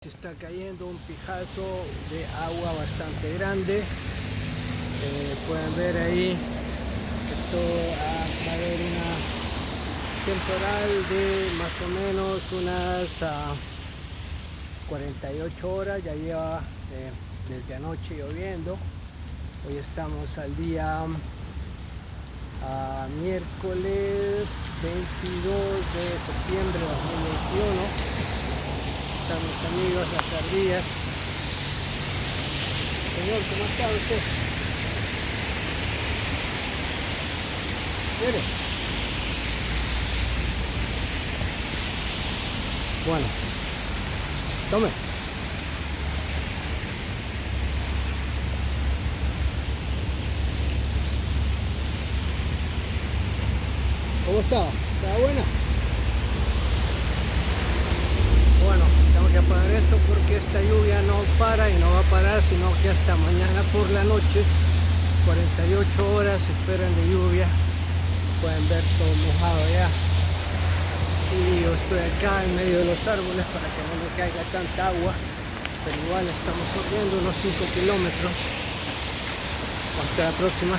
Se está cayendo un pijazo de agua bastante grande. Pueden ver ahí que esto va a haber una temporal de más o menos unas 48 horas. Ya lleva desde anoche lloviendo. Hoy estamos al día miércoles 22 de septiembre de 2021. Mis amigos, las ardillas. Señor, ¿cómo está usted? ¿Quiere? Bueno, tome. ¿Cómo está? ¿Está buena? Bueno, tengo que apagar esto porque esta lluvia no para y no va a parar, sino que hasta mañana por la noche. 48 horas se esperan de lluvia. Pueden ver todo mojado ya. Y yo estoy acá en medio de los árboles para que no me caiga tanta agua. Pero igual estamos corriendo unos 5 kilómetros. Hasta la próxima.